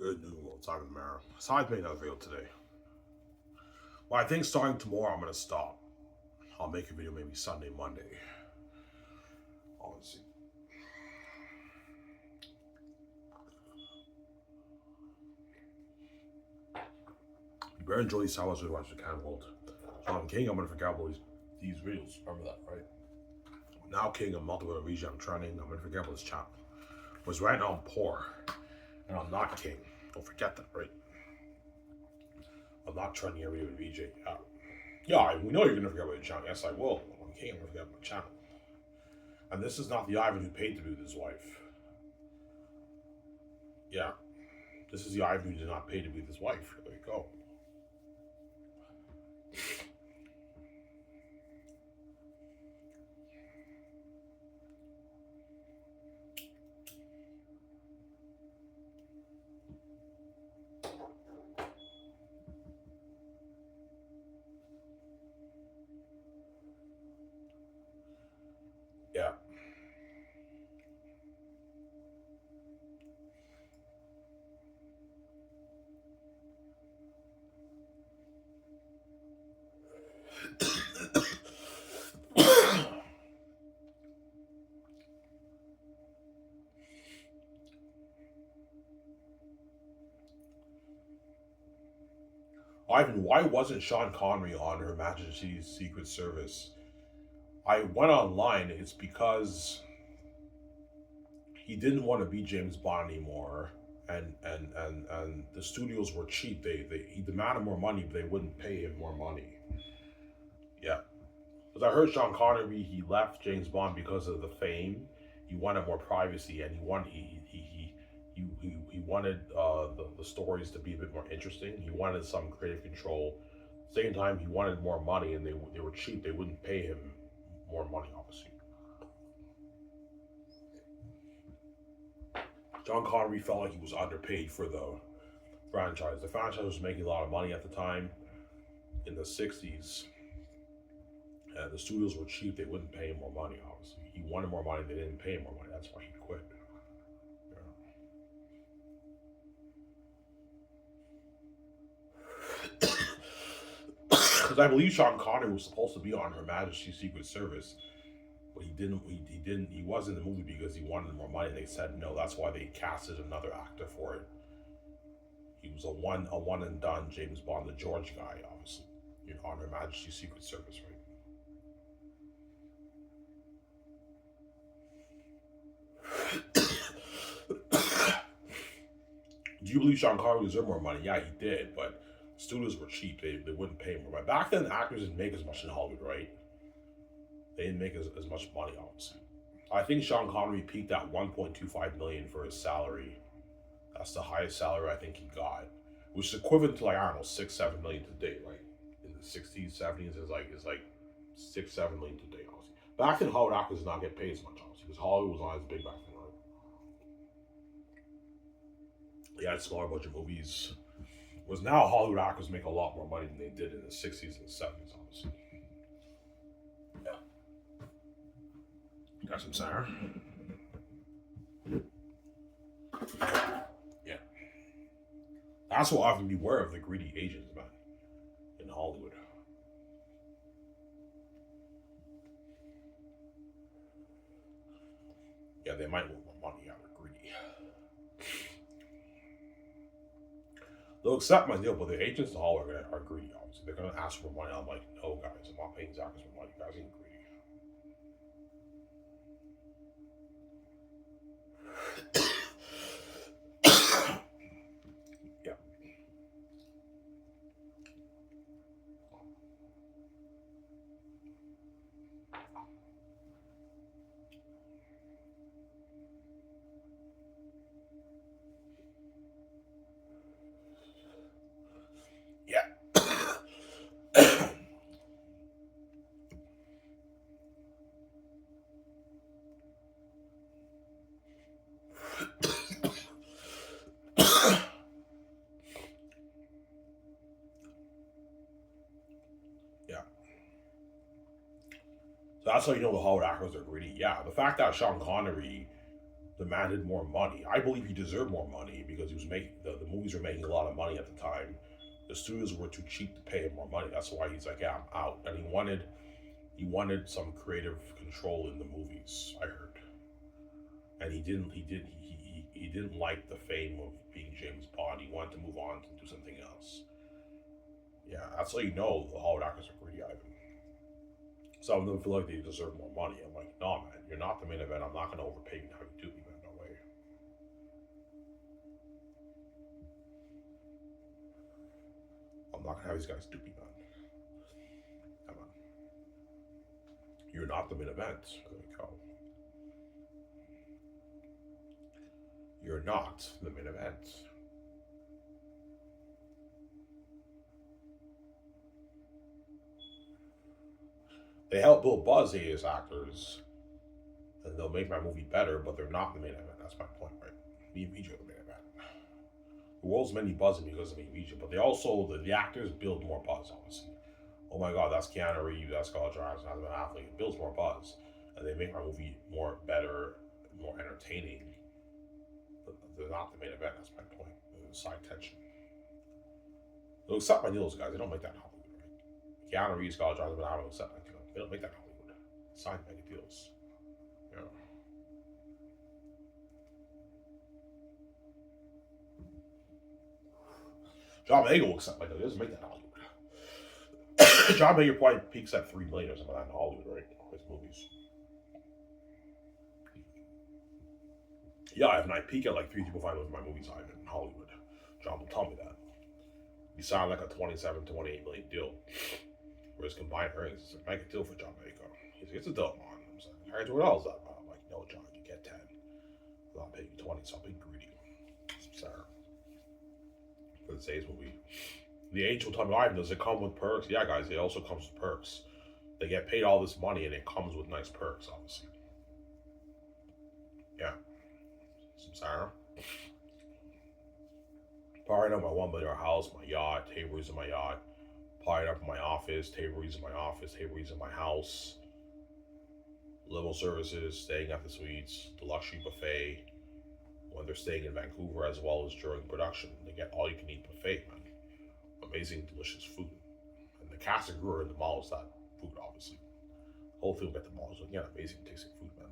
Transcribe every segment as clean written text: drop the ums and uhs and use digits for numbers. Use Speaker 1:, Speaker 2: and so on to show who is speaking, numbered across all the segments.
Speaker 1: Good news, well, it's not tomorrow. So I made another video today. Well, I think starting tomorrow I'm gonna stop. I'll make a video maybe Sunday, Monday. Honestly. You better enjoy these hours we watch the Can World. So I'm king, I'm gonna forget about these videos. Remember that, right? Now king of multiple region, I'm trending, I'm gonna forget about this channel. Because right now I'm poor. And I'm not king. Don't forget that, right? I'm not trending every day with VJ. Yeah, we know you're gonna forget about your channel. Yes, I will. I'm king, I'm gonna forget about my channel. And this is not the Ivan who paid to be with his wife. Yeah. This is the Ivan who did not pay to be with his wife. There you go. Yeah. Ivan, why wasn't Sean Connery on Her Majesty's Secret Service? I went online. It's because he didn't want to be James Bond anymore, and the studios were cheap. He demanded more money, but they wouldn't pay him more money. Yeah, because I heard Sean Connery he left James Bond because of the fame. He wanted more privacy, and he wanted the stories to be a bit more interesting. He wanted some creative control. At the same time, he wanted more money, and they were cheap. They wouldn't pay him more money, obviously. John Connery felt like he was underpaid for the franchise. The franchise was making a lot of money at the time in the 60s. And the studios were cheap. They wouldn't pay him more money, obviously. He wanted more money. They didn't pay him more money. That's why he quit. Because I believe Sean Connery was supposed to be on Her Majesty's Secret Service, but he didn't. He didn't. He was in the movie because he wanted more money. They said no. That's why they casted another actor for it. He was a one and done James Bond, the George guy, obviously. On Her Majesty's Secret Service, right? Do you believe Sean Connery deserved more money? Yeah, he did, but studios were cheap. They wouldn't pay him more money. Back then, actors didn't make as much in Hollywood, right? They didn't make as much money, obviously. I think Sean Connery peaked at 1.25 million for his salary. That's the highest salary I think he got, which is equivalent to like I don't know 6-7 million today, right? In the 60s, 70s is like 6-7 million today, obviously. Back then, Hollywood actors did not get paid as much, obviously, because Hollywood was not as big back then, right? They had smaller budget movies. Whereas now Hollywood actors make a lot more money than they did in the 60s and 70s, obviously. Yeah. Got some sour. Yeah. That's why I have to beware of the greedy Asians, man, in Hollywood. Yeah, they might want more money. Yeah, they're greedy. They'll accept my deal, but the agents in Hollywood are greedy, obviously. They're going to ask for money. I'm like, no, guys, I'm not paying these actors for money. You guys ain't greedy. Yeah. Yeah. Yeah. So that's how you know the Hollywood actors are greedy. Yeah, the fact that Sean Connery demanded more money. I believe he deserved more money because he was making the movies were making a lot of money at the time. The studios were too cheap to pay him more money. That's why he's like, yeah, I'm out. And he wanted some creative control in the movies. I heard, and he didn't like the fame of being James Bond. He wanted to move on to do something else. Yeah, that's how you know the Hollywood actors are greedy, Ivan. Some of them feel like they deserve more money. I'm like, no, man, you're not the main event. I'm not going to overpay you how you do me, man. No way. I'm not going to have these guys do me, man. Come on. You're not the main event. There we go. You're not the main event. They help build buzz as actors, and they'll make my movie better, but they're not the main event. That's my point, right? Me and VJ are the main event. The world's many buzzing because of me and VJ, but they also, the actors build more buzz, obviously. Oh my god, that's Keanu Reeves, that's Scarlett Johansson, that's Ben Affleck. It builds more buzz, and they make my movie more better, more entertaining. But they're not the main event. That's my point. There's side tension. They'll accept my deals, guys. They don't make that in Hollywood, right? Keanu Reeves, Scarlett Johansson, Ben Affleck will accept my deal. They don't make that in Hollywood. Sign mega deals. Yeah. John Boyega will accept my deal. He doesn't make that in Hollywood. John Boyega probably peaks at 3 million or something like that in Hollywood, right? His movies. Yeah, if I peak at like 3.5 million for my movies, I'm in Hollywood. John will tell me that. He signed like a 27, 28 million deal. Where his combined earnings is a mega deal for John Boyega. He's like, it's a deal, man. I'm like, all right, what else is that? I'm like, no, John, you get 10. I'll pay you 20, so I'm being greedy. I'm sorry. For the Says movie. The Angel told me, Ivan, does it come with perks? Yeah, guys, it also comes with perks. They get paid all this money and it comes with nice perks, obviously. Yeah. Some Sarah. Partying up my $1 million house, my yacht, tables in my yacht. Partying up in my office, tables in my office, tables in my house. Limo services, staying at the suites, the luxury buffet. When they're staying in Vancouver as well as during production, they get all you can eat buffet, man. Amazing, delicious food. And the Casa Grua in the mall is that food, obviously. The whole thing at the mall is like, yeah, amazing tasting food, man.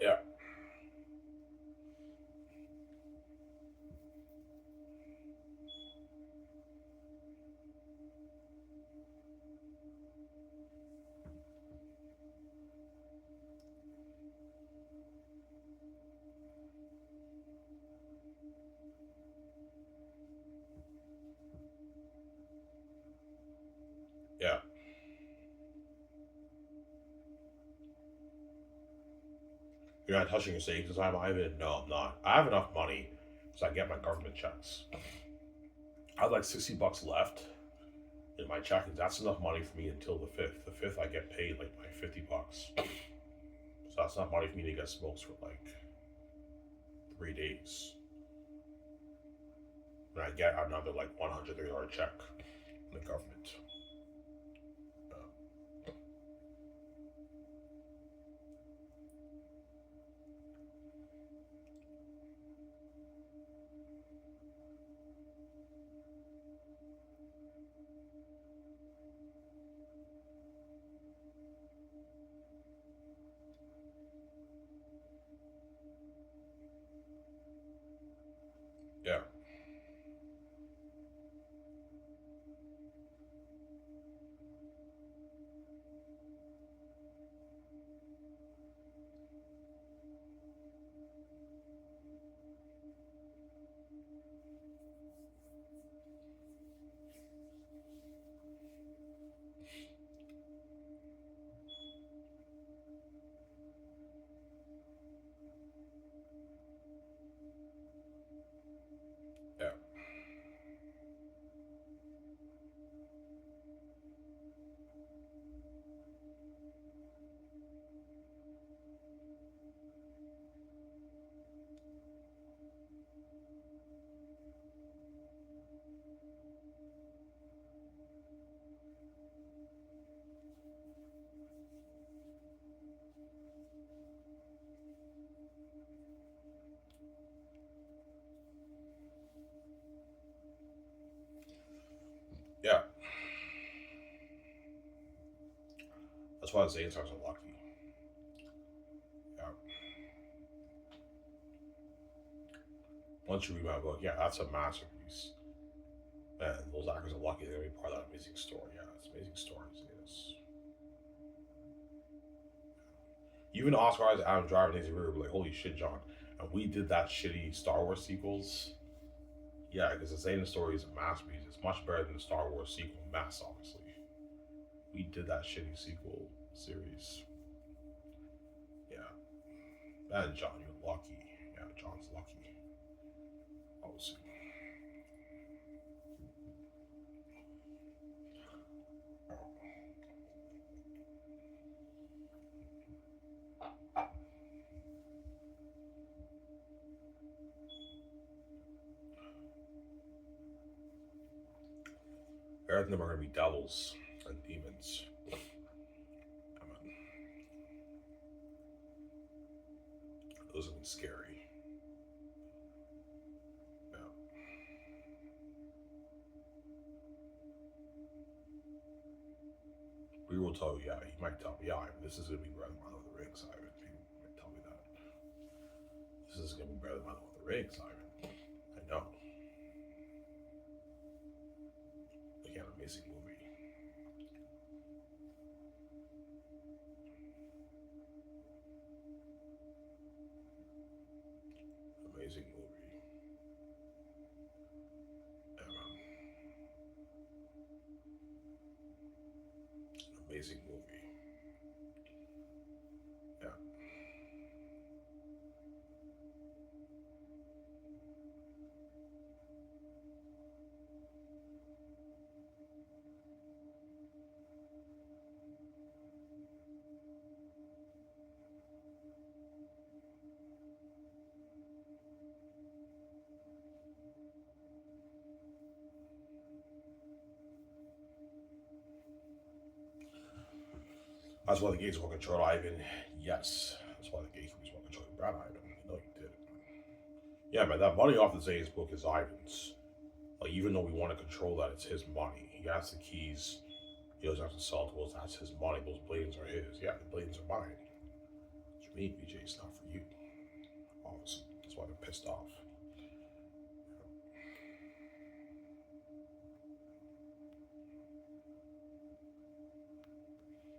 Speaker 1: Yeah. Yeah. You're not touching your savings this time, Ivan? No, I'm not. I have enough money so I get my government checks. I have like $60 left in my check, and that's enough money for me until the 5th. The 5th, I get paid like my $50. So that's enough money for me to get smokes for like 3 days. And I get another like $100 check from the government. Yeah. why the Zayn stars are lucky. Yeah. Once you read my book, yeah, that's a masterpiece. And those actors are lucky they're going to be part of that amazing story. Yeah, it's amazing stories. Yes. Even Oscar Isaac, Adam Driver, Nancy Reader were like, holy shit, John. And we did that shitty Star Wars sequels. Yeah, because the Xanus story is a masterpiece. It's much better than the Star Wars sequel mess, obviously. We did that shitty sequel series. Yeah. Man, John, you're lucky. Yeah, John's lucky. Obviously. Everything of them are going to be devils and demons. Those are scary. Yeah. We will tell you, yeah, he might tell me, yeah, this is going to be better than Lord of the Rings, Ivan. He might tell me that. This is going to be better than Lord of the Rings, Ivan. I know. Again, amazing movie. Amazing movie. Amazing movie. Yeah. That's why the gates will control Ivan. Yes. That's why the gates will control Brad Ivan. I know you did it. Yeah, man, that money off the Zane's book is Ivan's. Like, even though we want to control that, it's his money. He has the keys. He doesn't have to sell to us. That's his money. Those blades are his. Yeah, the blades are mine. It's for me, BJ. It's not for you. Obviously. That's why they're pissed off.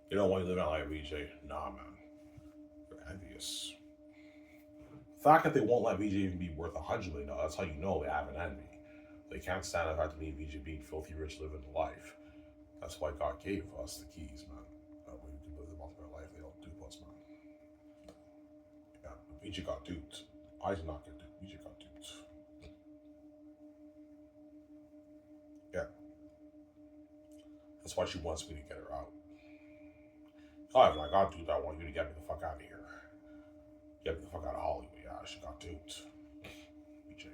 Speaker 1: You don't want to live out like BJ. Nah, man. You're envious. The fact that they won't let BJ even be worth $100 million, that's how you know they have an envy. They can't stand the fact that me and BJ being filthy rich living the life. That's why God gave us the keys, man. That way we can live the multiple life. They don't dupe us, man. Yeah, BJ got duped. I did not get duped. BJ got duped. Yeah. That's why she wants me to get her out. Oh, if I got duped, I want you to get me the fuck out of here. Get me the fuck out of Hollywood. Yeah, she got duped. BJ.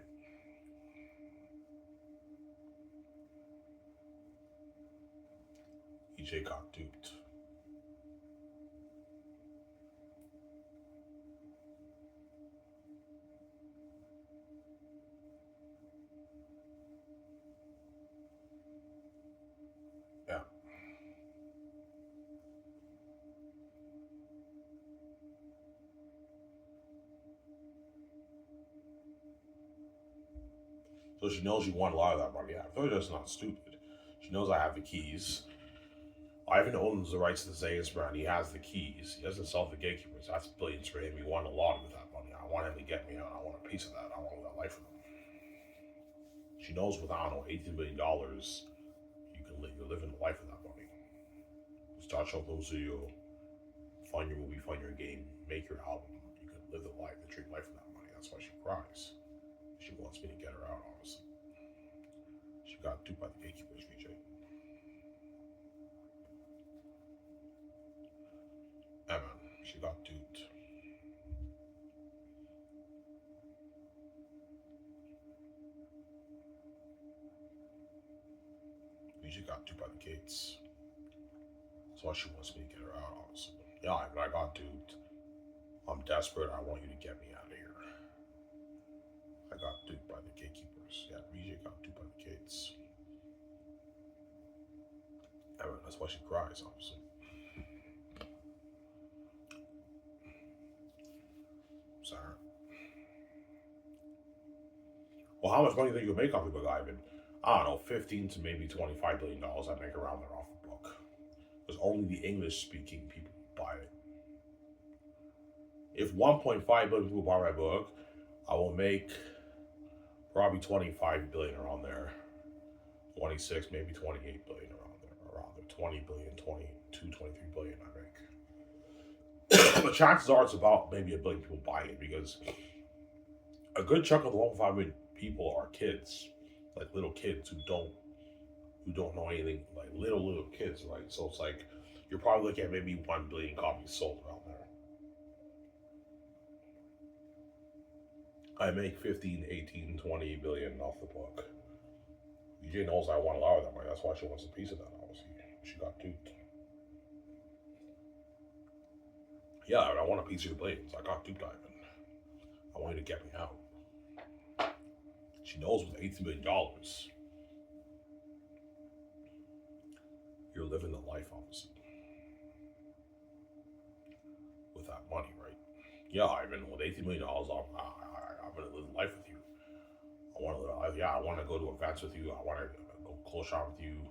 Speaker 1: BJ got duped. Yeah. So she knows you want a lot of that money. Yeah, they're just not stupid. She knows I have the keys. Ivan owns the rights to the Xanus brand. He has the keys. He doesn't sell the gatekeepers. That's billions for him. He won a lot with that money. I want him to get me out. I want a piece of that. I want that life with him. She knows with, I don't know, $18 billion, you can live, you're living a life with that money. Start your home studio, fund your movie, fund your game, make your album. You can live the life, the dream life with that money. That's why she cries. She wants me to get her out, honestly. She got duped by the gatekeepers, VJ. Yeah, man, she got duped. VJ got duped by the gates. That's why she wants me to get her out, honestly. Yeah, I got duped. I'm desperate. I want you to get me out of here. I got duped by the gatekeepers. Yeah, VJ got duped by the gates. Yeah, man, that's why she cries, obviously. much money do you think you'll make off the book, Ivan? I don't know, 15 to maybe $25 billion I make around there off the book. Because only the English-speaking people buy it. If 1.5 billion people buy my book, I will make probably 25 billion around there. 26, maybe 28 billion around there. 20 billion, 22, 23 billion I make. But chances are it's about maybe a billion people buying it, because a good chunk of the 1.5 million people are kids, like little kids who don't know anything, like little kids, right? So it's like you're probably looking at maybe 1 billion copies sold around there. I make 15, 18, 20 billion off the book. EJ knows I want a lot of that money. That's why she wants a piece of that, obviously. She got duped. Yeah, I want a piece of your billions. I got duped, Ivan. I want you to get me out. She knows with $18 million, you're living the life, obviously. With that money, right? Yeah, Ivan, with $18 million, I'm going to live life with you. I want to go to events with you. I want to go close shop with you,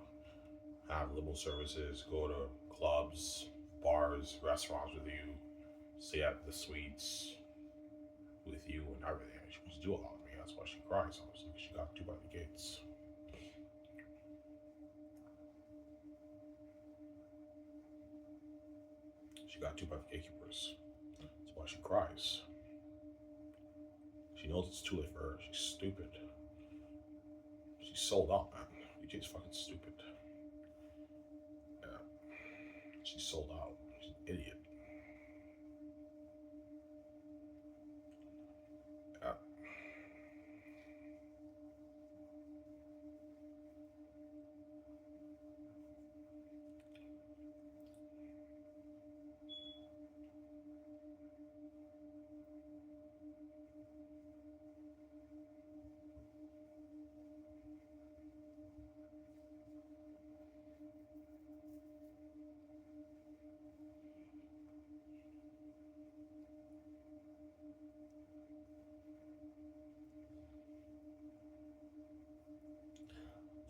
Speaker 1: have limo services, go to clubs, bars, restaurants with you, stay at the suites with you and everything. She wants to do a lot with me. That's why she cries, obviously. She got duped by the gates. She got duped by the gatekeepers. That's why she cries. She knows it's too late for her. She's stupid. She's sold out, man. BJ's fucking stupid. Yeah. She's sold out. She's an idiot. Yeah.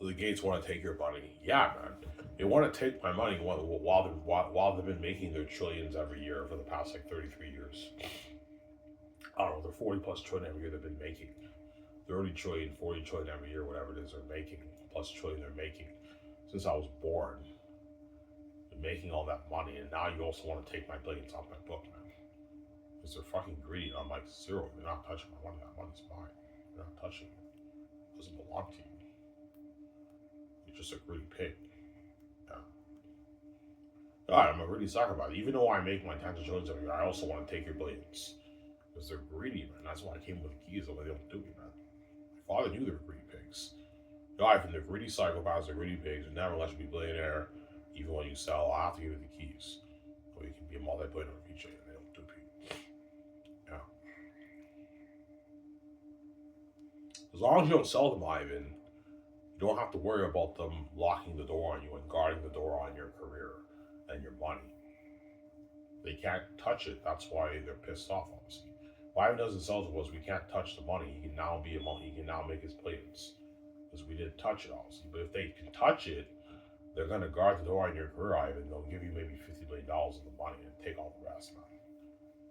Speaker 1: The gates want to take your money. Yeah, man. They want to take my money while they've been making their trillions every year for the past like 33 years. I don't know, they're 40 plus trillion every year they've been making. 30 trillion, 40 trillion every year, whatever it is they're making, plus trillion they're making. Since I was born, they're making all that money, and now you also want to take my billions off my book, man. Because they're fucking greedy. I'm like, zero. They're not touching my money. That money's mine. They're not touching it. It doesn't belong to you. You're just a greedy pig. Yeah. God, I'm a greedy sucker about it. Even though I make my tens of trillions every year, I also want to take your billions. Because they're greedy, man. That's why I came with the keys, the way they don't do me, man. My father knew they were greedy pigs. God, from the greedy psychopaths, the greedy pigs, who never let you be a billionaire, even when you sell, I have to give you the keys. So you can be a multi-billionaire VJ, and they don't do people. Yeah. As long as you don't sell them, Ivan, you don't have to worry about them locking the door on you and guarding the door on your career and your money. They can't touch it. That's why they're pissed off, obviously. Why Ivan doesn't sell it was we can't touch the money. He can now make his billions. Because we didn't touch it, obviously. But if they can touch it, they're going to guard the door on your career, Ivan. They'll give you maybe $50 billion of the money and take all the rest, man.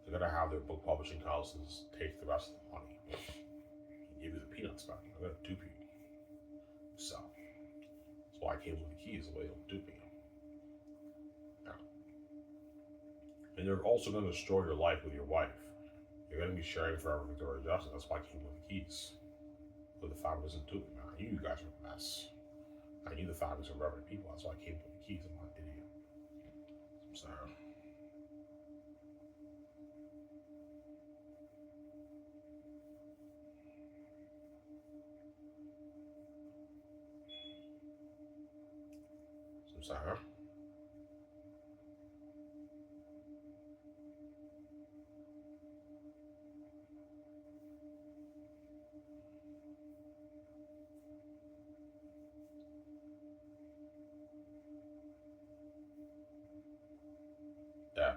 Speaker 1: They're going to have their book publishing houses take the rest of the money and give you the peanuts, man. They're going to dupe you. So, that's why I came with the keys, the way they'll dupe you. Yeah. And they're also going to destroy your life with your wife. You're going to be sharing forever Victoria Justice. That's why I came with the keys. But the family doesn't do it, man. I knew you guys were a mess. I knew the families were reverend people. That's why I came with the keys. I'm not an idiot. I'm sorry. I'm sorry. Yeah.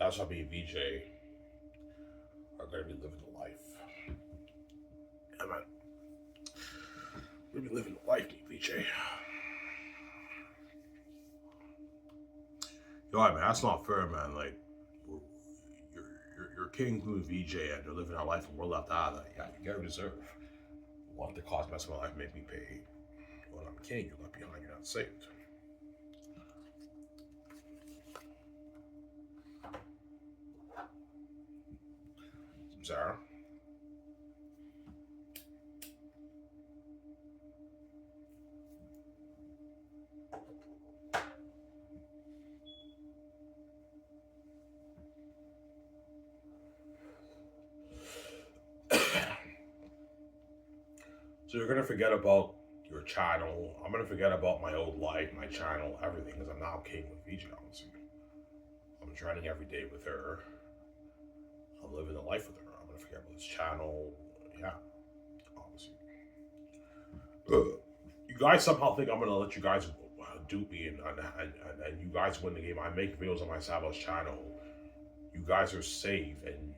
Speaker 1: that's why me and VJ are gonna be living the life. Yeah, man. We're gonna be living the life, me and VJ. Yo, man, that's not fair, man. Like, you're king, queen, VJ, and they're living our life, and we're left out of that. Yeah, you gotta deserve. Want the cost mess of my life, make me pay. When I'm king, you're left behind, you're not saved. Sarah. So you're gonna forget about your channel. I'm gonna forget about my old life, my channel, everything, because I'm now king with VJ, honestly. I'm training every day with her. I'm living the life with her. I'm gonna forget about this channel. Yeah, honestly. You guys somehow think I'm gonna let you guys dupe me and you guys win the game. I make videos on my Savos channel. You guys are safe and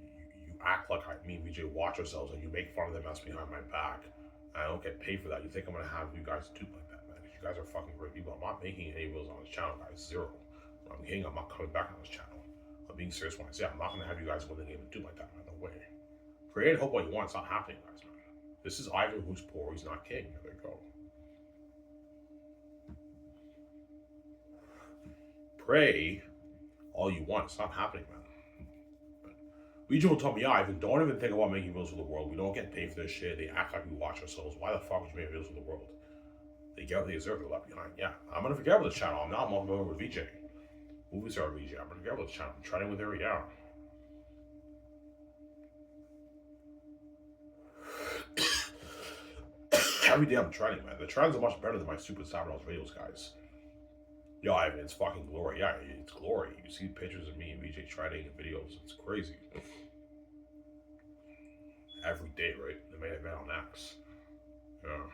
Speaker 1: you act like me and VJ watch ourselves and you make fun of the mess behind my back. I don't get paid for that. You think I'm gonna have you guys dupe like that, man? You guys are fucking great people. I'm not making any videos on this channel, guys. Zero. When I'm king, I'm not coming back on this channel. I'm being serious when I say I'm not gonna have you guys win the game and dupe like that, man. No way. Pray and hope what you want. It's not happening, guys, man. This is Ivan who's poor. He's not king. There they go. Pray all you want. It's not happening, man. VJ will tell me, yeah, Ivan, don't even think about making videos for the world. We don't get paid for this shit. They act like we watch ourselves. Why the fuck would you make videos for the world? They get what they deserve. They're left behind. Yeah, I'm gonna forget about this channel. I'm not familiar with VJ. Movie star VJ. I'm gonna forget about this channel. I'm trying with her, yeah. Every day I'm training, man. The trends are much better than my stupid Sabros videos, guys. Yo, Ivan, it's fucking glory. Yeah, it's glory. You see pictures of me and VJ training and videos. It's crazy. Every day, right? They made it on X. Yeah.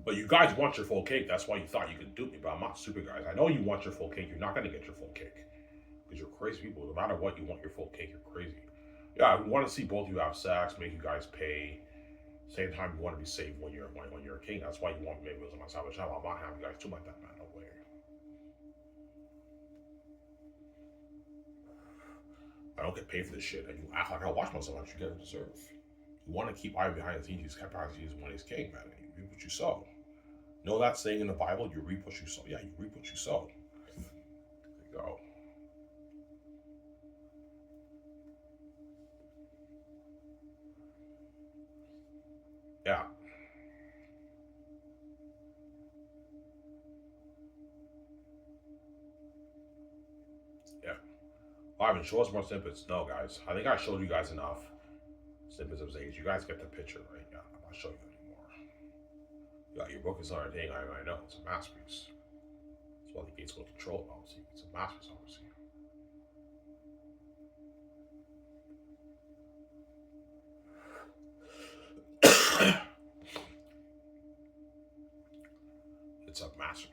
Speaker 1: But you guys want your full cake. That's why you thought you could dupe me. But I'm not stupid, guys. I know you want your full cake. You're not going to get your full cake. Because you're crazy people. No matter what, you want your full cake. You're crazy. Yeah, we want to see both of you have sex, make you guys pay. Same time, you want to be safe when you're a king. That's why you want me to make videos on my Savage channel. I'm not having you guys do like that, man. No way. I don't get paid for this shit. And you act like I watch myself. You get what you deserve. You want to keep Ivan behind the scenes. He's kept behind the scenes when he's king, man. You reap what you sow. Know that saying in the Bible? You reap what you sow. Yeah, you reap what you sow. There you go. Yeah. Yeah. Ivan, show us more snippets. No, guys. I think I showed you guys enough snippets of Zage. You guys get the picture, right? Yeah, I'm not showing you anymore. Yeah, your book is not a thing. I know. It's a masterpiece. That's why the gates will control it, obviously. It's a masterpiece, obviously. It's a masterpiece.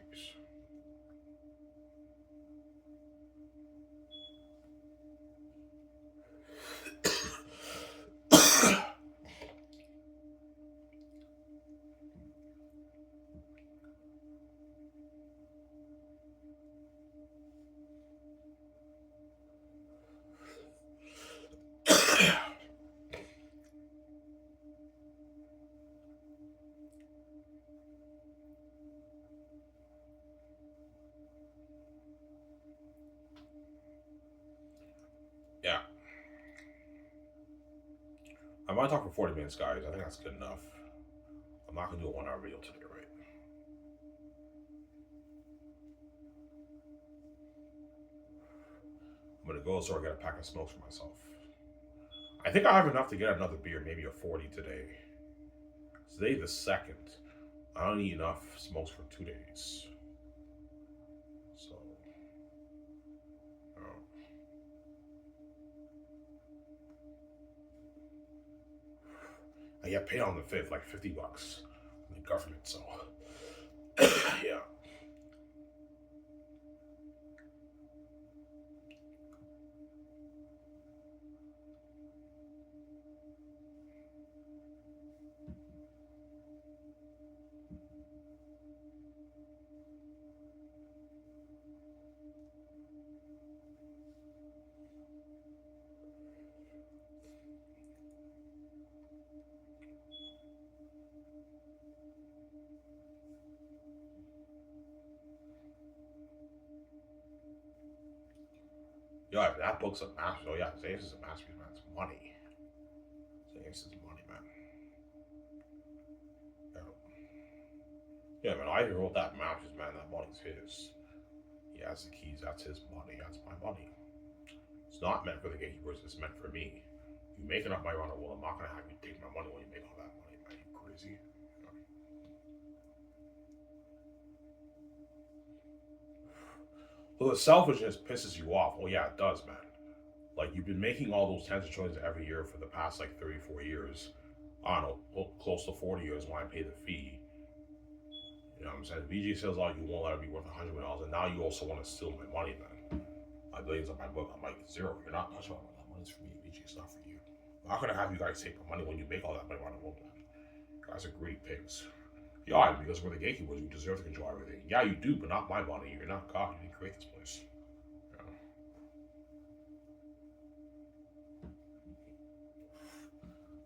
Speaker 1: Yeah. I might talk for 40 minutes, guys. I think that's good enough. I'm not going to do a 1 hour video today, right? I'm going to go so I get a pack of smokes for myself. I think I have enough to get another beer, maybe a 40 today. Today's the 2nd. I don't need enough smokes for 2 days. So, yeah, paid on the 5th, like $50 from the government. So yeah. Yeah, that book's a master. Oh yeah, Xanus is a masterpiece, man. It's money. Xanus is money, man. Yeah. Yeah, man. Ivan wrote that masterpiece, man. That money's his. He has the keys. That's his money. That's my money. It's not meant for the gatekeepers. It's meant for me. You make enough money around the world, I'm not gonna have you take my money when you make all that money, man. You crazy? Yeah. Well, the selfishness pisses you off. Oh yeah, it does, man. Like you've been making all those tens of trillions every year for the past like 34 years. I don't know, close to 40 years when I pay the fee. You know what I'm saying? VJ says like you won't let it be worth $100 million, and now you also want to steal my money, man. My billions on my book. I'm like, zero. You're not touching all that money's for me, VJ. It's not for you. I'm not gonna have you guys take my money when you make all that money around the world, man. You guys are greedy pigs. Yeah, because we're the gatekeepers, you deserve to control everything. Yeah, you do, but not my money. You're not God. You didn't create this place. Yeah.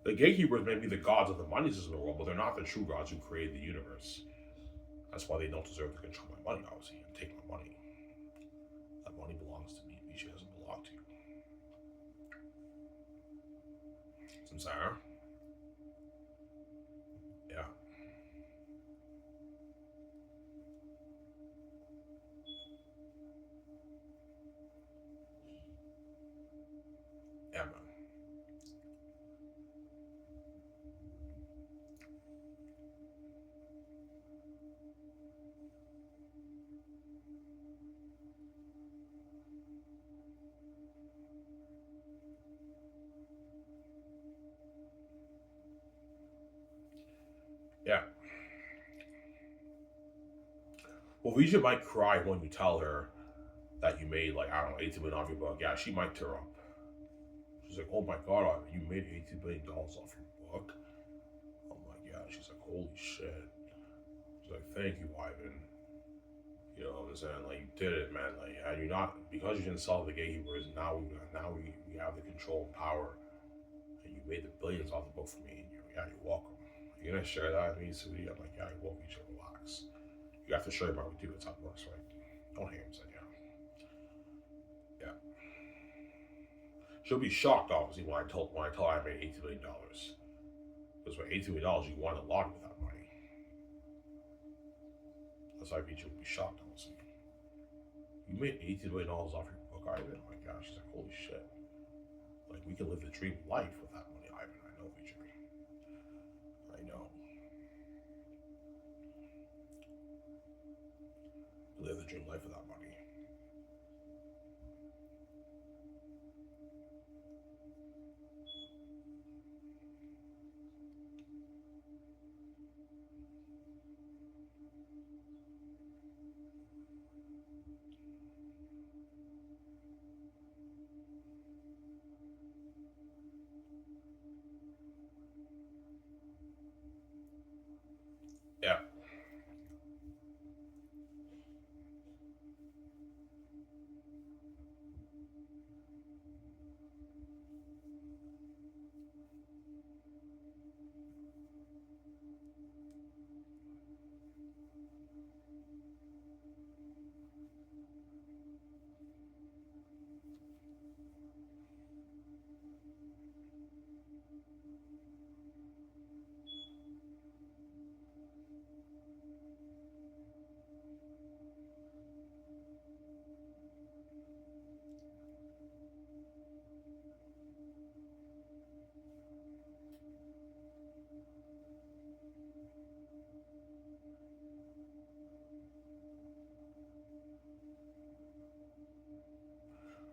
Speaker 1: The gatekeepers may be the gods of the money system in the world, but they're not the true gods who created the universe. That's why they don't deserve to control my money, obviously, and take my money. That money belongs to me. It doesn't belong to you. Samsara? Yeah. Yeah, man. Yeah. Well, Vija might cry when you tell her that you made, like, I don't know, 18 million off your book. Yeah, she might tear up. She's like, oh my God, you made $18 billion off your book? I'm like, yeah. She's like, holy shit. She's like, thank you, Ivan. You know what I'm saying? Like, you did it, man. Like, and you're not, because you didn't sell the gatekeepers, now we have the control and power. And you made the billions off the book for me. And you're welcome. You're gonna share that with me, sweetie? I'm like, yeah, you welcome. You should relax. You have to show your mom we do. That's how it works, right? Don't hate him, said, yeah. Yeah. She'll be shocked, obviously, when I tell her I made $18 million. Because with $18 million, you won a lot with that money. That's why she'll be shocked, honestly. You made $18 million off your book, Ivan? Oh my gosh, she's like, holy shit. Like, we can live the dream life with that money, Ivan. I know, VJ. I know. Live the dream life with that money. Yeah.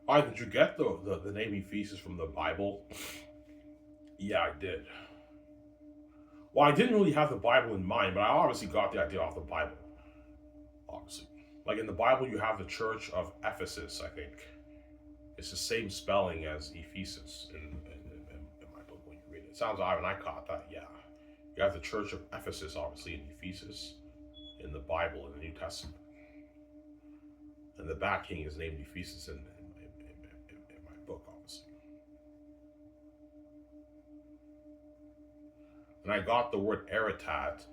Speaker 1: Ivan, did you get the naming feasts from the Bible? Yeah, I did. Well, I didn't really have the Bible in mind, but I obviously got the idea off the Bible. Obviously, like in the Bible, you have the Church of Ephesus. I think it's the same spelling as Ephesus in my book when you read it. It sounds Ivan. I caught that. Yeah, you have the Church of Ephesus, obviously in Ephesus, in the Bible in the New Testament, and the Bat King is named Ephesus in my book, obviously. And I got the word Ararat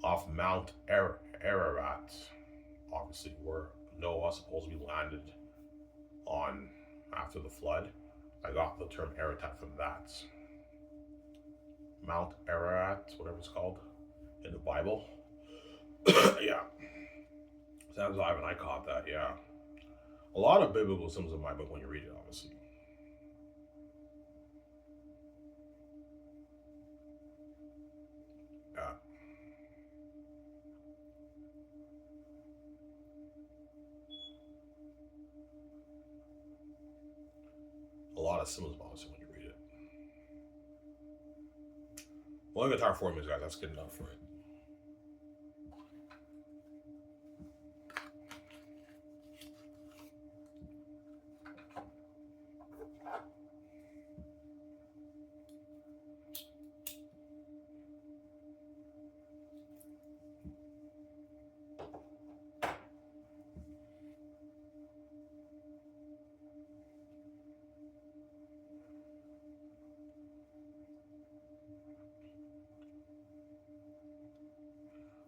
Speaker 1: off Mount Ararat, obviously, where Noah supposedly landed on after the flood. I got the term Ararat from that. Mount Ararat, whatever it's called in the Bible. Yeah. Sounds live, and I caught that, yeah. A lot of biblical symbols in my book when you read it, obviously. Yeah. A lot of symbols, obviously, when you read it. Well, I got time for 4 minutes, guys. That's good enough for it.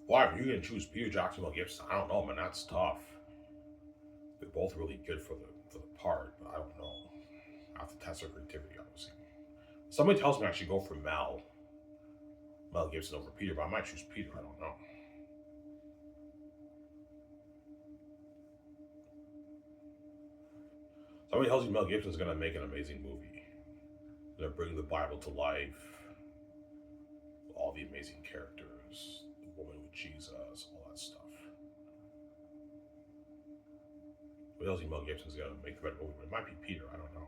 Speaker 1: Why are you gonna choose Peter Jackson or Gibson? I don't know, man. That's tough. They're both really good for the part, but I don't know. I have to test their creativity, obviously. Somebody tells me I should go for Mel Gibson over Peter, but I might choose Peter. I don't know. Somebody tells me Mel Gibson's gonna make an amazing movie. They're gonna bring the Bible to life. All the amazing characters, the woman with Jesus, all that stuff. Somebody tells me Mel Gibson's gonna make the better movie, but it might be Peter. I don't know.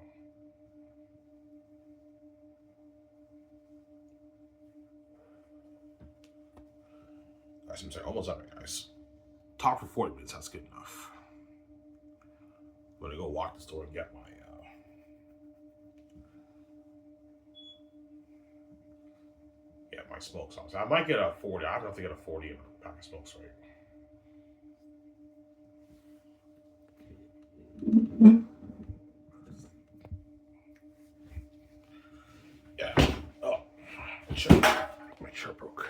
Speaker 1: Guys, I'm sorry, almost done, guys. Talk for 40 minutes. That's good enough. I'm gonna go walk the store and get my my smokes on. So I might get a 40. I have to get a 40 in a pack of smokes, right? Yeah. Oh, my shirt broke.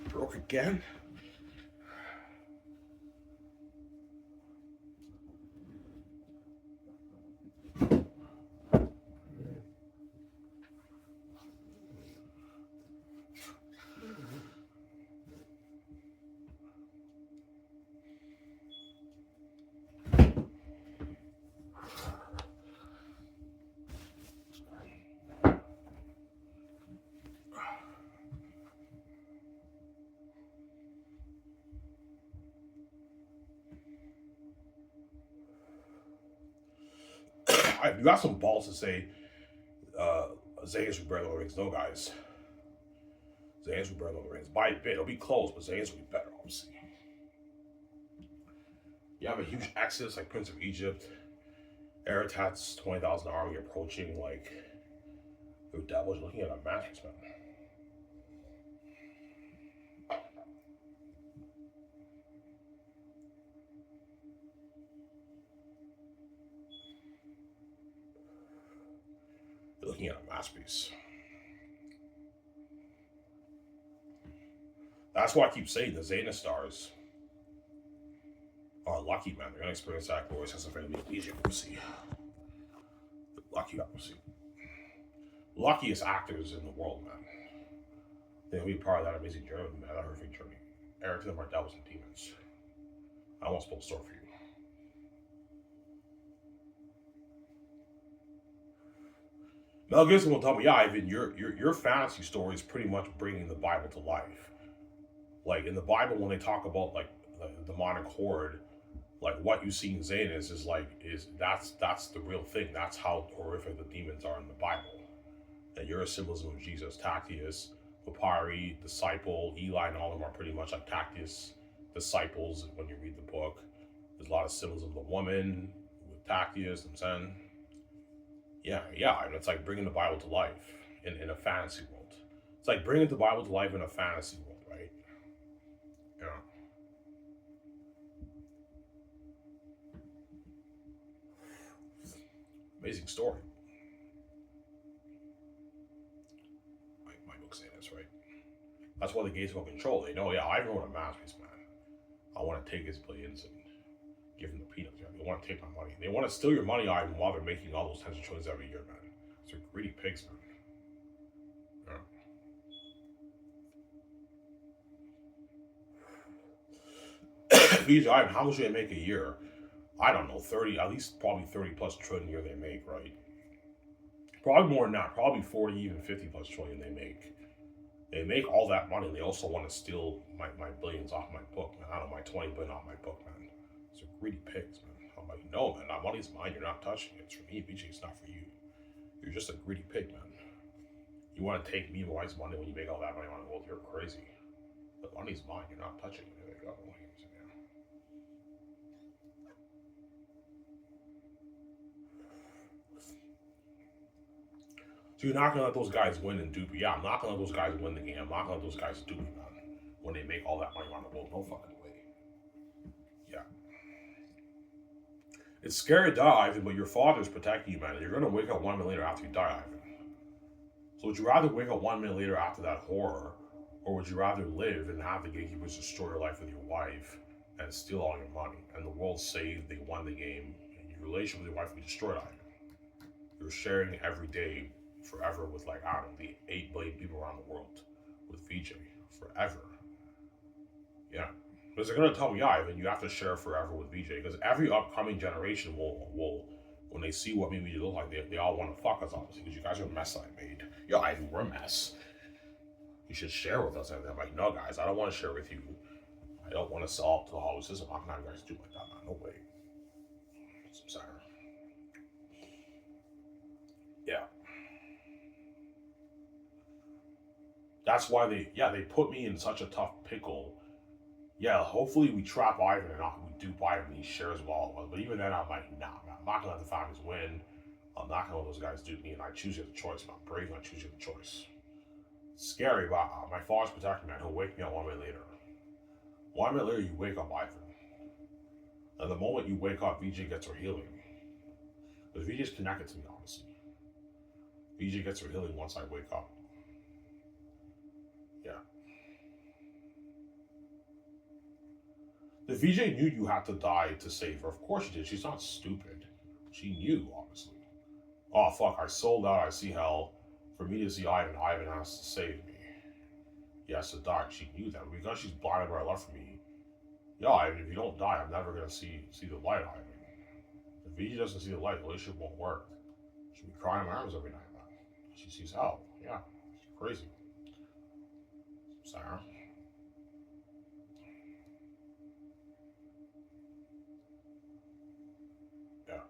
Speaker 1: Broke again. You got some balls to say Xanus will better Lord of the Rings. No, guys. Xanus will better Lord of the Rings. By a bit. It'll be close, but Xanus will be better, obviously. You have a huge exodus like Prince of Egypt. Aratat's 20,000 army approaching like the devil's looking at a mattress, man. You're looking at a masterpiece. That's why I keep saying the Xanus stars are lucky, man. They're gonna experience that glorious sense of family of Egypt. We'll see. Lucky, obviously. Luckiest actors in the world, man. They'll be part of that amazing journey, man. That horrific journey. Eric to them are devils and demons. I won't spoil the story for you. Mel Gibson will tell me, yeah, Ivan, your fantasy story is pretty much bringing the Bible to life. Like in the Bible, when they talk about like the demonic horde Like what you see in Xanus is that's the real thing. That's how horrific the demons are in the Bible. And you're a symbolism of Jesus. Tactius, Papyri, Disciple, Eli, and all of them are pretty much like Tactius disciples when you read the book. There's a lot of symbolism of the woman with Tactius and Sen. Yeah, and it's like bringing the Bible to life in a fantasy world. It's like bringing the Bible to life in a fantasy world, right? Yeah. Amazing story. My book's saying this, right? That's why the gates will control. They know, yeah, I wrote a masterpiece, man. I want to take his billions and give them the peanuts. Yeah, they want to take my money. They want to steal your money out while they're making all those tens of trillions every year, man. They're greedy pigs, man. Yeah. Ivan, how much do they make a year? I don't know, 30, at least probably 30 plus trillion a year they make, right? Probably more than that, probably 40, even 50 plus trillion they make. They make all that money. They also want to steal my billions off my book, man. I don't know, my 20 billion off my book, man. These are greedy pigs, man. I'm like, no, man, that money's mine. You're not touching it. It's for me, BJ. It's not for you. You're just a greedy pig, man. You want to take me and my wife's money when you make all that money on the world? You're crazy. The money's mine. You're not touching it. There you go. So you're not gonna let those guys win and dupe. Yeah, I'm not gonna let those guys win the game. I'm not gonna let those guys dupe me, man. When they make all that money around the world, no fucking way. Yeah. It's scary to die, Ivan, but your father's protecting you, man. And you're gonna wake up 1 minute later after you die, Ivan. So would you rather wake up 1 minute later after that horror, or would you rather live and have the gatekeepers destroy your life with your wife and steal all your money, and the world saved, they won the game, and your relationship with your wife will be destroyed, Ivan? You're sharing every day forever with, like, I don't know, the 8 billion people around the world with VJ forever. Yeah. Because they're going to tell me, yeah, Ivan, you have to share forever with VJ. Because every upcoming generation will when they see what me and VJ look like, they all want to fuck us, obviously, because you guys are a mess I made. Yeah, Ivan, we're a mess. You should share with us. And I'm like, no, guys, I don't want to share with you. I don't want to sell up to the Hollywood system. How can you guys do like that, man? No way. I'm sorry. Yeah. That's why they put me in such a tough pickle. Yeah, hopefully we trap Ivan and we dupe Ivan and he shares with all of us. But even then, I'm like, nah, I'm not gonna let the families win. I'm not gonna let those guys dupe me, and I choose you the choice. I'm brave, and I choose you the choice. It's scary, but my father's protecting me. He'll wake me up 1 minute later. 1 minute later, you wake up Ivan. And the moment you wake up, VJ gets her healing. Because VJ's connected to me, honestly. VJ gets her healing once I wake up. Yeah. The VJ knew you had to die to save her. Of course she did. She's not stupid. She knew, obviously. Oh, fuck, I sold out. I see hell. For me to see Ivan, Ivan has to save me. He has to die. She knew that. Because she's blinded by her love for me. Yeah, Ivan, if you don't die, I'm never going to see the light, Ivan. If VJ doesn't see the light, the relationship won't work. She'll be crying in my arms every night, man. She sees hell. Yeah, she's crazy. Sarah. Yeah.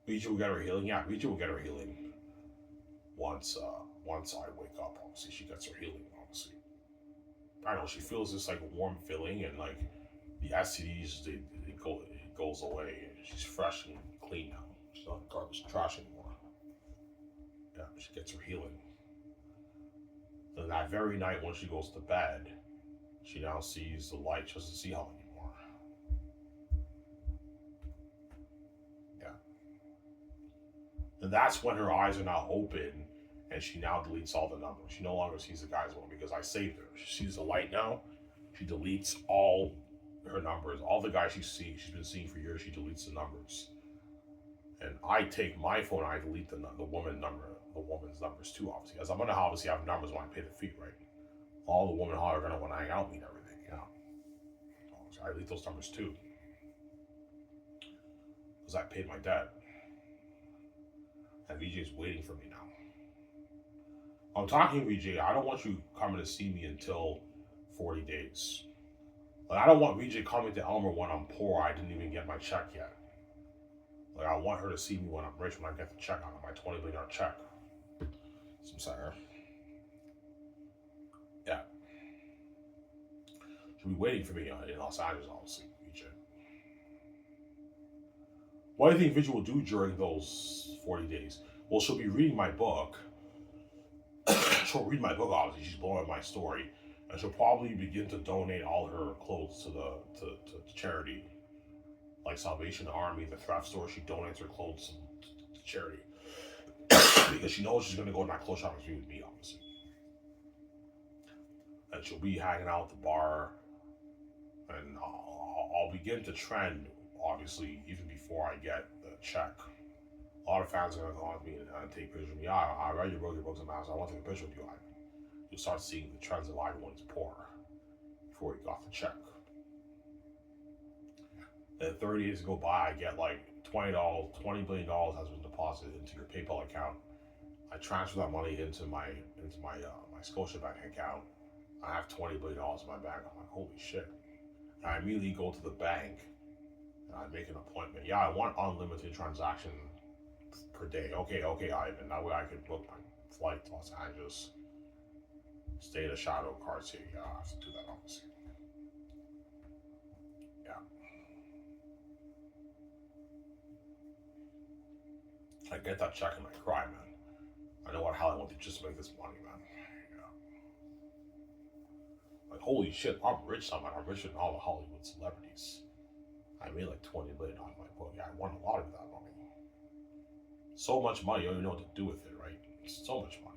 Speaker 1: VJ will get her healing. Yeah, VJ will get her healing once I wake up. Obviously, she gets her healing. Obviously, I don't know. She feels this like warm feeling, and like the STDs, it goes away. She's fresh and clean now. She's not garbage trash anymore. Yeah, she gets her healing. Then that very night, when she goes to bed, she now sees the light. She doesn't see hell anymore. Yeah. And that's when her eyes are now open, and she now deletes all the numbers. She no longer sees the guy's one because I saved her. She sees the light now. She deletes all her numbers. All the guys she's been seeing for years, she deletes the numbers. And I take my phone and I delete the woman's numbers too, obviously. As I'm gonna obviously have numbers when I pay the fee, right? All the women are gonna want to hang out with me and everything, yeah. So I delete those numbers too. Because I paid my debt. And VJ's waiting for me now. I'm talking VJ, I don't want you coming to see me until 40 days. Like, I don't want VJ coming to Elmer when I'm poor. I didn't even get my check yet. Like, I want her to see me when I'm rich, when I get the check on my $20 million check. So I'm sorry. Yeah. She'll be waiting for me in Los Angeles, obviously, VJ. What do you think VJ will do during those 40 days? Well, she'll be reading my book. She'll read my book, obviously. She's blowing my story. And she'll probably begin to donate all her clothes to charity. Like Salvation Army, the thrift store, she donates her clothes to charity. Because she knows she's going to go to my clothes shopping spree with me, obviously. And she'll be hanging out at the bar. And I'll begin to trend, obviously, even before I get the check. A lot of fans are going to go on to me and take pictures of me. I read your book, your book's amazing. I want to take a picture with you, Ivan. You'll start seeing the trends of Ivan when he's poor before he got the check. Then 30 days go by, I get like $20 billion has been deposited into your PayPal account. I transfer that money into my Scotiabank account. I have $20 billion in my bank. I'm like, holy shit. And I immediately go to the bank and I make an appointment. Yeah, I want unlimited transaction per day. Okay, Ivan. That way I can book my flight to Los Angeles. Stay in a shadow car city. Yeah, I have to do that, obviously. Yeah. I get that check and I cry, man. I know what hell I went to just to make this money, man. Yeah. Like, holy shit, I'm rich now, man. I'm richer than all the Hollywood celebrities. I made like $20 million on my book. Yeah, I won a lot of that money. So much money, you don't even know what to do with it, right? So much money.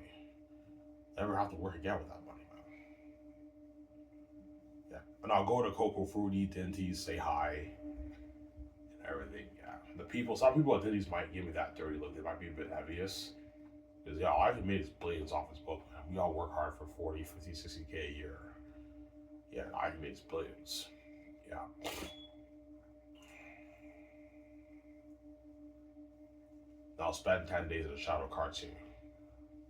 Speaker 1: Never have to work again with that money, man. Yeah. And I'll go to Coco Fruity, Dinties, say hi, and everything. Yeah. Some people at Dinties might give me that dirty look. They might be a bit envious. Because, yeah, I've made his billions off his book, man. We all work hard for 40, 50, 60K a year. Yeah, I've made his billions. Yeah. And I'll spend 10 days at a shadow car team.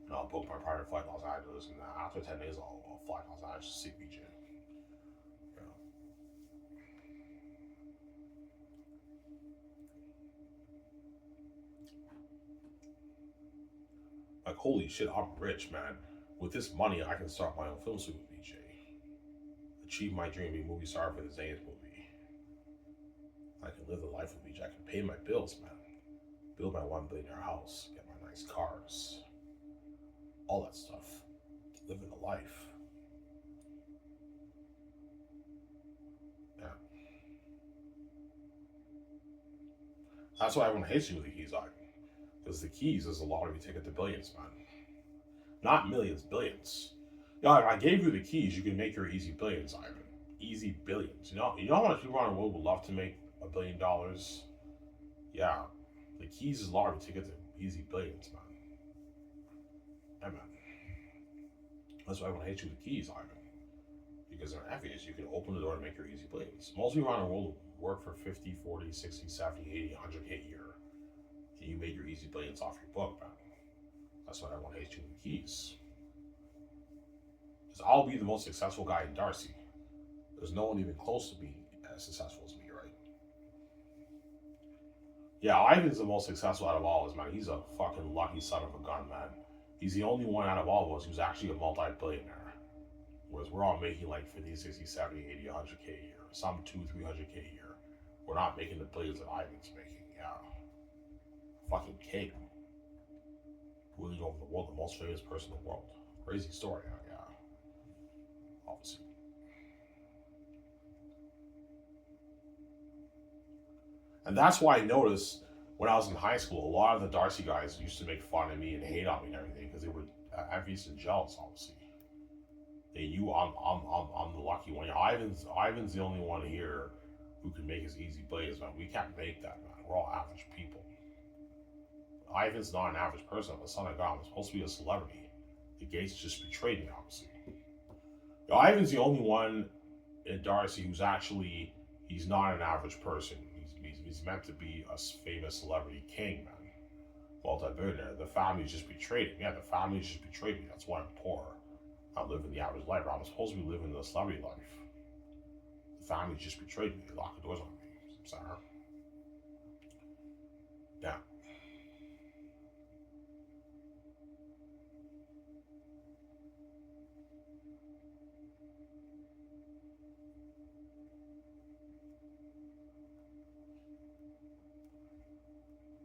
Speaker 1: And I'll book my private flight to Los Angeles. And after 10 days, I'll fly to Los Angeles to see BJ. Yeah. Like, holy shit, I'm rich, man. With this money, I can start my own film suit with BJ. Achieve my dream, be a movie star for the Xanus movie. I can live the life with BJ. I can pay my bills, man. Build my $1 billion house. Get my nice cars. All that stuff. Living the life. Yeah. That's why everyone hates you with the keys, Ivan. Because the keys is a lottery ticket to billions, man. Not millions, billions. Yeah, if I gave you the keys, you can make your easy billions, Ivan. Easy billions. You know how much people around the world would love to make $1 billion? Yeah. The keys is a lottery ticket to easy billions, man. Yeah, man. That's why everyone hates you with the keys, Ivan. Because they're envious. You can open the door and make your easy billions. Most people around the world work for 50, 40, 60, 70, 80, 100K a year. And you made your easy billions off your book, man. That's why everyone hates you with the keys. Because I'll be the most successful guy in Darcy. There's no one even close to being as successful as me, right? Yeah, Ivan's the most successful out of all of us, man. He's a fucking lucky son of a gun, man. He's the only one out of all of us who's actually a multi-billionaire. Whereas we're all making like 50, 60, 70, 80, 100K a year. Some 200, 300K a year. We're not making the billions that Ivan's making, yeah. Fucking king. Ruling over the world, the most famous person in the world. Crazy story, yeah. Obviously. And that's why I noticed when I was in high school, a lot of the Darcy guys used to make fun of me and hate on me and everything because they were envious and jealous, obviously. They knew I'm the lucky one. Ivan's the only one here who can make his easy billions, man. We can't make that, man. We're all average people. Ivan's not an average person. I'm the son of God. I'm supposed to be a celebrity. The Gates just betrayed me, obviously. Ivan's the only one in Darcy who's actually, he's not an average person. He's meant to be a famous celebrity king, man. Multi-billionaire. The family just betrayed him. Yeah, the family just betrayed me. That's why I'm poor. I'm living the average life. I'm supposed to be living the celebrity life. The family just betrayed me. They locked the doors on me. I'm sorry. Yeah.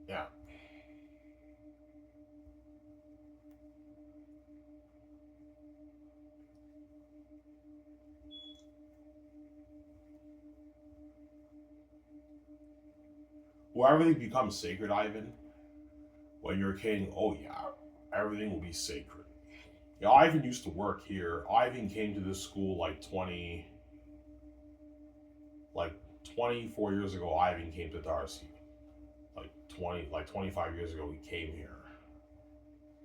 Speaker 1: Yeah. Well, everything becomes sacred, Ivan. When you're a king, oh yeah, everything will be sacred. Yeah, Ivan used to work here. Ivan came to this school like 24 years ago. Ivan came to Darcy. Like 25 years ago, he came here.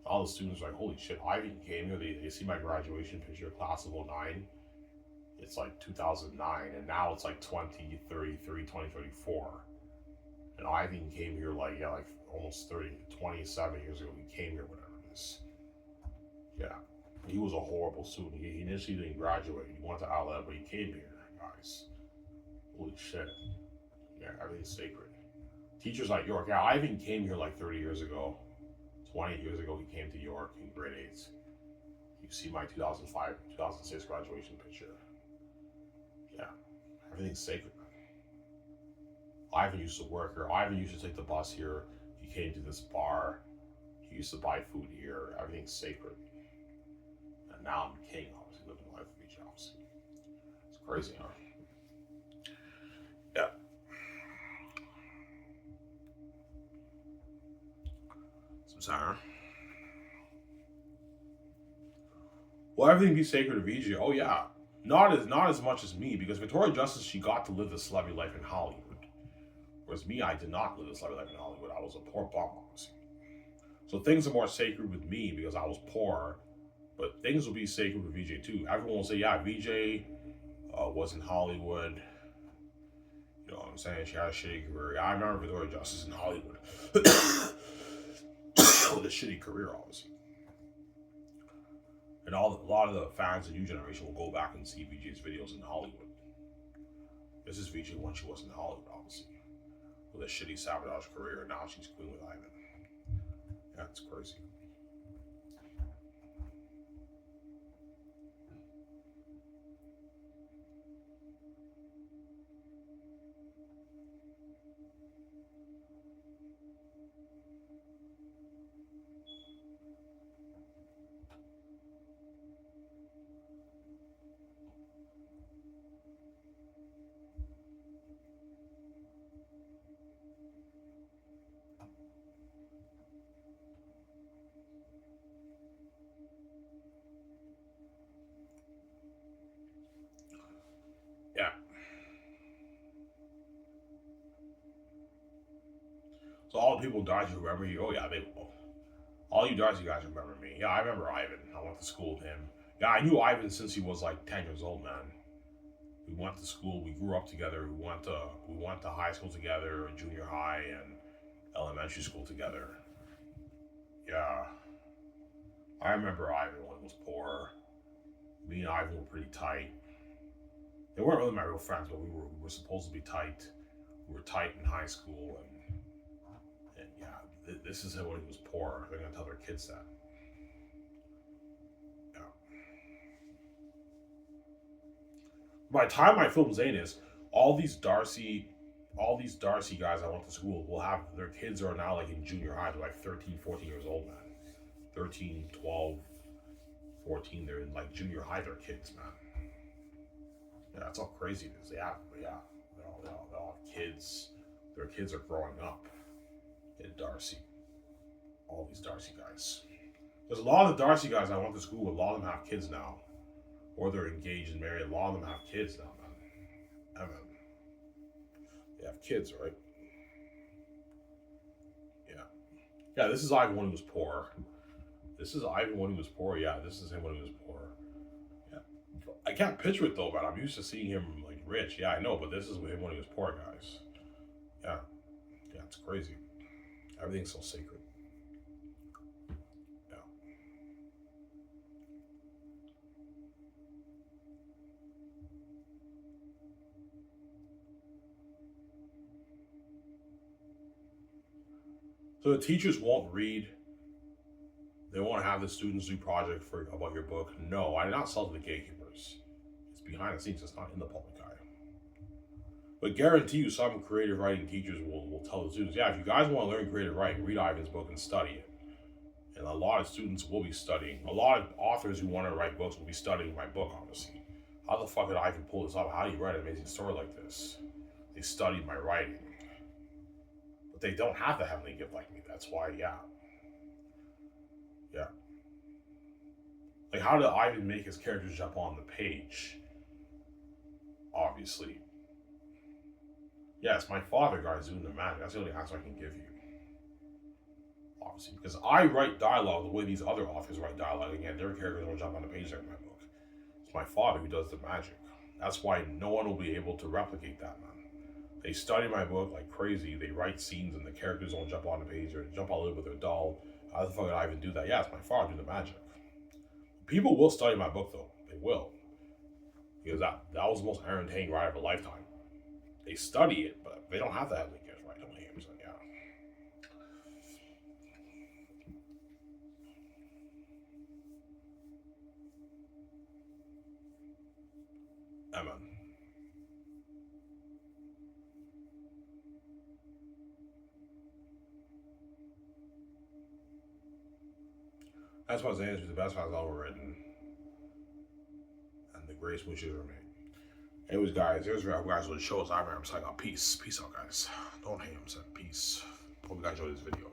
Speaker 1: All the students are like, holy shit, Ivan came here. They see my graduation picture, class of '09. It's like 2009, and now it's like 2033, 2034. And Ivan came here like almost 30, 27 years ago. He came here, whatever it is. Yeah. He was a horrible student. He initially didn't graduate. He went to LA, but he came here, guys. Holy shit. Yeah, everything's sacred. Teachers like York. Yeah, Ivan came here like 30 years ago. 20 years ago, he came to York in grade 8. You see my 2005, 2006 graduation picture. Yeah, everything's sacred. Ivan used to work here. Ivan used to take the bus here. He came to this bar. He used to buy food here. Everything's sacred. And now I'm king, obviously, living life of each house. It's crazy, huh? Yeah. Samsara. Will everything be sacred to VJ? Oh yeah. Not as much as me, because Victoria Justice, she got to live the celebrity life in Hollywood. Whereas me, I did not live the celebrity life in Hollywood. I was a poor bum, obviously. So things are more sacred with me because I was poor, but things will be sacred with VJ too. Everyone will say, yeah, VJ was in Hollywood. You know what I'm saying? She had a shitty career. I remember Victoria Justice in Hollywood. With a shitty career, obviously. And a lot of the fans of New Generation will go back and see VJ's videos in Hollywood. This is VJ when she was in Hollywood, obviously. With a shitty sabotage career, and now she's queen with Ivan. Yeah, it's crazy. Yeah. So all the people in Darcy remember you. Oh yeah, they will. All you Darcy guys remember me. Yeah, I remember Ivan. I went to school with him. Yeah, I knew Ivan since he was like 10 years old, man. We went to school. We grew up together. We went to high school together, junior high, and elementary school together. Yeah, I remember Ivan when he was poor. Me and Ivan were pretty tight. They weren't really my real friends, but we were supposed to be tight. We were tight in high school, and yeah, this is when he was poor. They're gonna tell their kids that. Yeah. By the time I film Xanus, all these Darcy, all these Darcy guys I went to school will have their kids are now like in junior high. They're like 13, 14 years old, man. 13, 12, 14. They're in like junior high. They're kids, man. Yeah, that's how crazy it is. Yeah. They all have kids. Their kids are growing up in Darcy. All these Darcy guys. There's a lot of the Darcy guys I went to school with. A lot of them have kids now, or they're engaged and married. A lot of them have kids now, man. I mean, they have kids, right? Yeah. Yeah, this is Ivan when he was poor. This is Ivan when he was poor. Yeah, this is him when he was poor. Yeah. I can't picture it though, man. I'm used to seeing him like rich. Yeah, I know, but this is him when he was poor, guys. Yeah. Yeah, it's crazy. Everything's so sacred. Yeah. So the teachers won't read. They won't have the students do project about your book. No, I did not sell to the gatekeepers. It's behind the scenes. It's not in the public eye. But guarantee you, some creative writing teachers will tell the students, yeah, if you guys want to learn creative writing, read Ivan's book and study it. And a lot of students will be studying. A lot of authors who want to write books will be studying my book, honestly. How the fuck did Ivan pull this off? How do you write an amazing story like this? They studied my writing. But they don't have the heavenly gift like me. That's why, yeah. Yeah. Like, how did Ivan make his characters jump on the page? Obviously. Yes, my father, guys, doing the magic. That's the only answer I can give you. Obviously, because I write dialogue the way these other authors write dialogue. Again, their characters will jump on the page like my book. It's my father who does the magic. That's why no one will be able to replicate that, man. They study my book like crazy. They write scenes and the characters don't jump on the page or jump all over their doll. How the fuck did I even do that? Yeah, it's my father doing the magic. People will study my book, though. They will. Because that was the most entertaining ride of a lifetime. They study it, but they don't have that heavenly gift, right? Don't hear me, so yeah. Amen. That's why Xanus is the best files ever written. And the greatest wishes are made. Anyways, guys, here's where guys with the show. I'm saying, peace. Peace out, guys. Don't hate him, son. Peace. Hope you guys enjoyed this video.